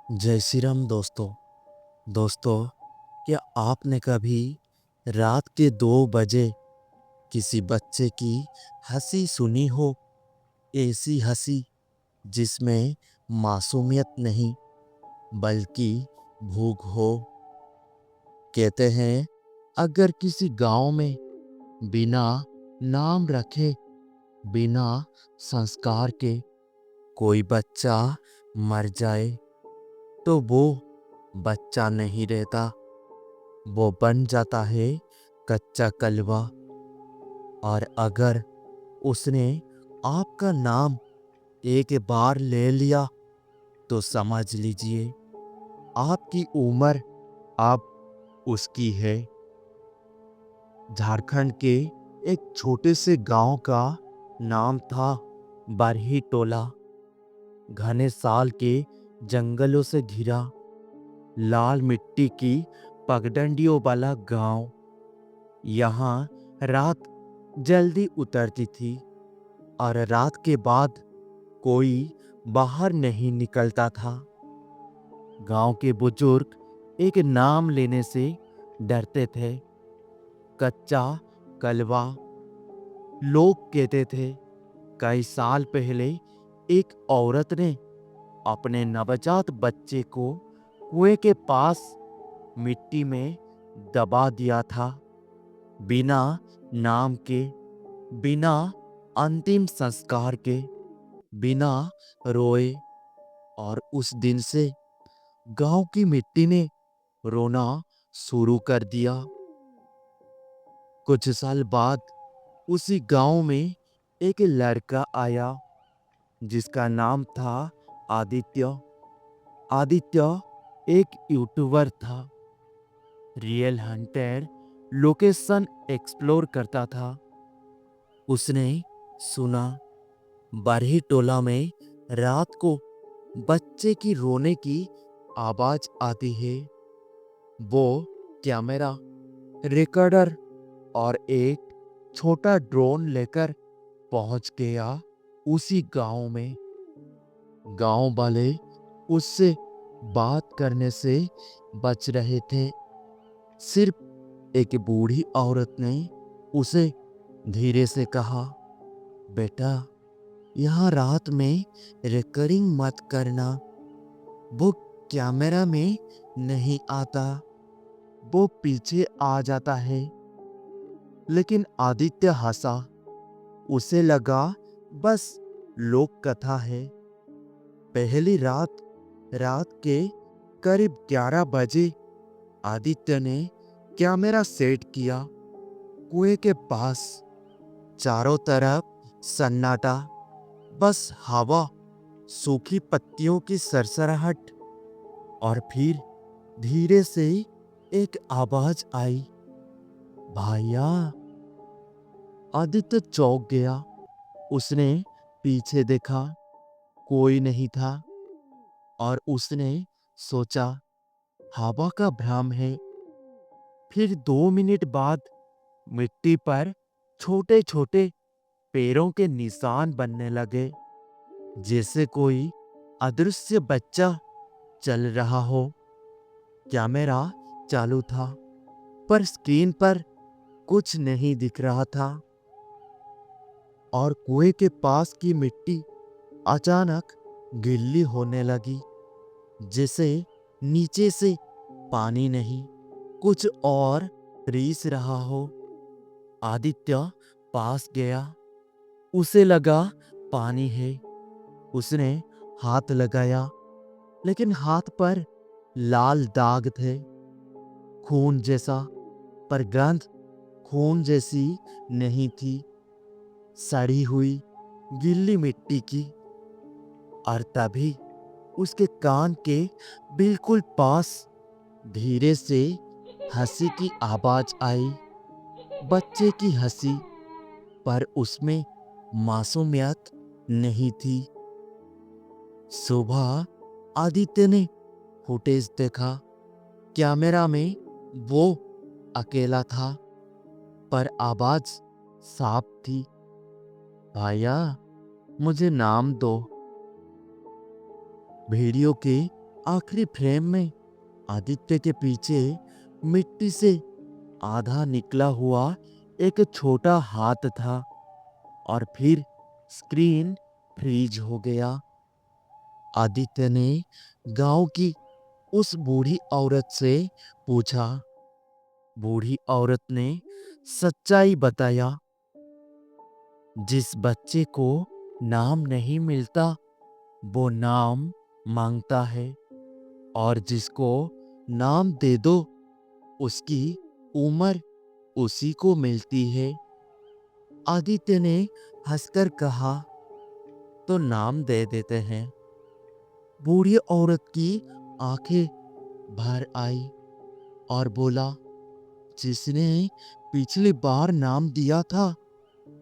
जय श्री राम दोस्तों। क्या आपने कभी रात के 2 बजे किसी बच्चे की हंसी सुनी हो? ऐसी हंसी जिसमें मासूमियत नहीं बल्कि भूख हो। कहते हैं अगर किसी गांव में बिना नाम रखे, बिना संस्कार के कोई बच्चा मर जाए तो वो बच्चा नहीं रहता, वो बन जाता है कच्चा कलवा। और अगर उसने आपका नाम एक बार ले लिया तो समझ लीजिए आपकी उम्र अब उसकी है। झारखंड के एक छोटे से गांव का नाम था बरही टोला। घने साल के जंगलों से घिरा, लाल मिट्टी की पगडंडियों वाला गांव। यहाँ रात जल्दी उतरती थी और रात के बाद कोई बाहर नहीं निकलता था। गांव के बुजुर्ग एक नाम लेने से डरते थे, कच्चा कलवा। लोग कहते थे कई साल पहले एक औरत ने अपने नवजात बच्चे को कुएं के पास मिट्टी में दबा दिया था, बिना नाम के, बिना अंतिम संस्कार के, बिना रोए। और उस दिन से गांव की मिट्टी ने रोना शुरू कर दिया। कुछ साल बाद उसी गांव में एक लड़का आया जिसका नाम था आदित्य। आदित्य एक यूट्यूबर था, रियल हंटर, लोकेशन एक्सप्लोर करता था। उसने सुना बरही टोला में रात को बच्चे की रोने की आवाज आती है। वो कैमरा, रिकॉर्डर और एक छोटा ड्रोन लेकर पहुंच गया उसी गांव में। गांव वाले उससे बात करने से बच रहे थे। सिर्फ एक बूढ़ी औरत ने उसे धीरे से कहा, बेटा, यहाँ रात में रिकॉर्डिंग मत करना। वो कैमरा में नहीं आता, वो पीछे आ जाता है। लेकिन आदित्य हंसा। उसे लगा बस लोक कथा है। पहली रात रात के करीब 11 बजे आदित्य ने कैमरा सेट किया। कुएं के पास चारों तरफ सन्नाटा, बस हवा, सूखी पत्तियों की सरसराहट। और फिर धीरे से एक आवाज आई, भैया। आदित्य चौंक गया। उसने पीछे देखा, कोई नहीं था। और उसने सोचा हवा का भ्रम है। फिर 2 मिनट बाद मिट्टी पर छोटे छोटे पैरों के निशान बनने लगे, जैसे कोई अदृश्य बच्चा चल रहा हो। कैमरा चालू था पर स्क्रीन पर कुछ नहीं दिख रहा था। और कुएं के पास की मिट्टी अचानक गीली होने लगी, जैसे नीचे से पानी नहीं, कुछ और रिस रहा हो। आदित्य पास गया। उसे लगा पानी है। उसने हाथ लगाया, लेकिन हाथ पर लाल दाग थे, खून जैसा। पर गंध खून जैसी नहीं थी, सड़ी हुई गीली मिट्टी की। और तभी उसके कान के बिल्कुल पास धीरे से हंसी की आवाज आई, बच्चे की हंसी। पर उसमें मासूमियत नहीं थी। सुबह आदित्य ने फुटेज देखा। कैमरा में वो अकेला था, पर आवाज साफ थी, भैया, मुझे नाम दो। वीडियो के आखिरी फ्रेम में आदित्य के पीछे मिट्टी से आधा निकला हुआ एक छोटा हाथ था और फिर स्क्रीन फ्रीज हो गया। आदित्य ने गांव की उस बूढ़ी औरत से पूछा। बूढ़ी औरत ने सच्चाई बताया। जिस बच्चे को नाम नहीं मिलता वो नाम मांगता है, और जिसको नाम दे दो उसकी उम्र उसी को मिलती है। आदित्य ने हंसकर कहा, तो नाम दे देते हैं। बूढ़ी औरत की आंखें भर आई और बोला, जिसने पिछली बार नाम दिया था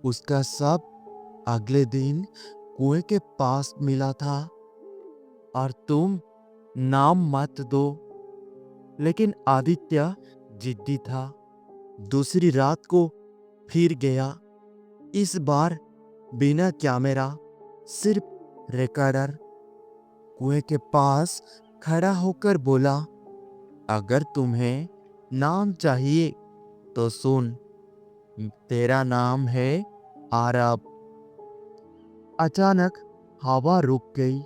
उसका सब अगले दिन कुएं के पास मिला था, और तुम नाम मत दो। लेकिन आदित्य जिद्दी था। दूसरी रात को फिर गया। इस बार बिना कैमरा, सिर्फ रिकॉर्डर। कुएं के पास खड़ा होकर बोला, अगर तुम्हें नाम चाहिए तो सुन, तेरा नाम है आरब। अचानक हवा रुक गई,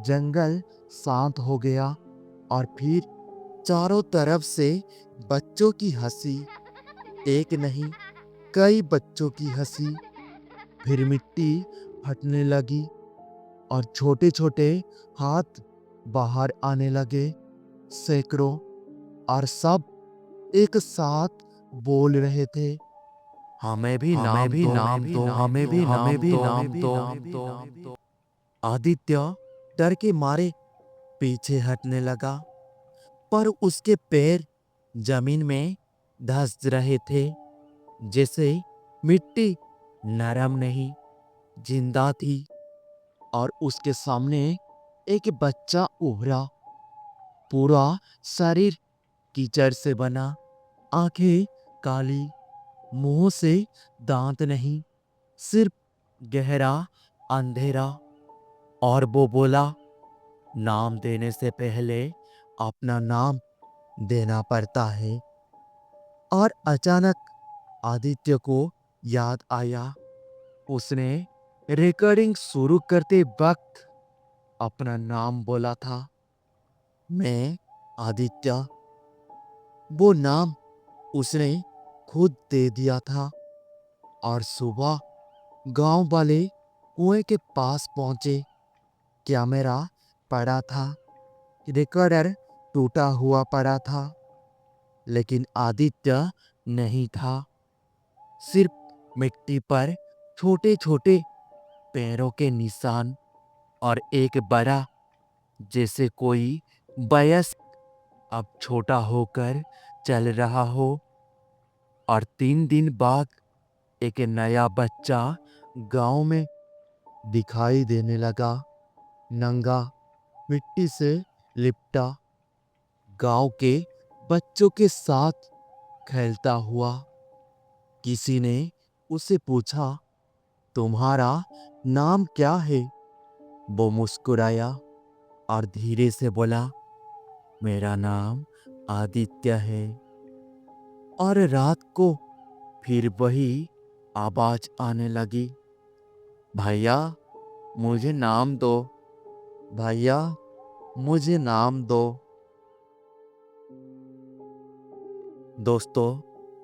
जंगल शांत हो गया और फिर चारों तरफ से बच्चों की हंसी। एक नहीं, कई बच्चों की हंसी। फिर मिट्टी फटने लगी और छोटे छोटे हाथ बाहर आने लगे, सैकड़ों। और सब एक साथ बोल रहे थे, हमें भी नाम दो, हमें भी नाम दो। आदित्य डर के मारे पीछे हटने लगा, पर उसके पैर जमीन में धंस रहे थे, जैसे मिट्टी नरम नहीं, जिंदा थी। और उसके सामने एक बच्चा उभरा, पूरा शरीर कीचड़ से बना, आंखें काली, मुंह से दांत नहीं, सिर्फ गहरा अंधेरा। और वो बोला, नाम देने से पहले अपना नाम देना पड़ता है। और अचानक आदित्य को याद आया, उसने रिकॉर्डिंग शुरू करते वक्त अपना नाम बोला था, मैं आदित्य। वो नाम उसने खुद दे दिया था। और सुबह गांव वाले कुएं के पास पहुंचे। कैमरा पड़ा था, रिकॉर्डर टूटा हुआ पड़ा था, लेकिन आदित्य नहीं था। सिर्फ मिट्टी पर छोटे छोटे पैरों के निशान, और एक बड़ा, जैसे कोई वयस्क अब छोटा होकर चल रहा हो। और 3 दिन बाद एक नया बच्चा गांव में दिखाई देने लगा, नंगा, मिट्टी से लिपटा, गांव के बच्चों के साथ खेलता हुआ। किसी ने उसे पूछा, तुम्हारा नाम क्या है? वो मुस्कुराया और धीरे से बोला, मेरा नाम आदित्य है। और रात को फिर वही आवाज आने लगी, भैया मुझे नाम दो, भैया मुझे नाम दो। दोस्तों,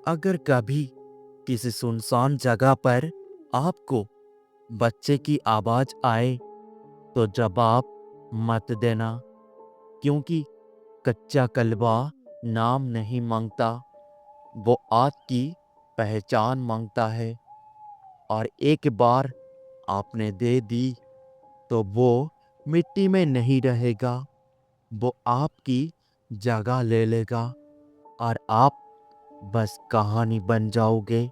अगर कभी किसी सुनसान जगह पर आपको बच्चे की आवाज आए तो जवाब मत देना, क्योंकि कच्चा कलवा नाम नहीं मांगता, वो आपकी पहचान मांगता है। और एक बार आपने दे दी तो वो मिट्टी में नहीं रहेगा, वो आपकी जगह ले लेगा और आप बस कहानी बन जाओगे।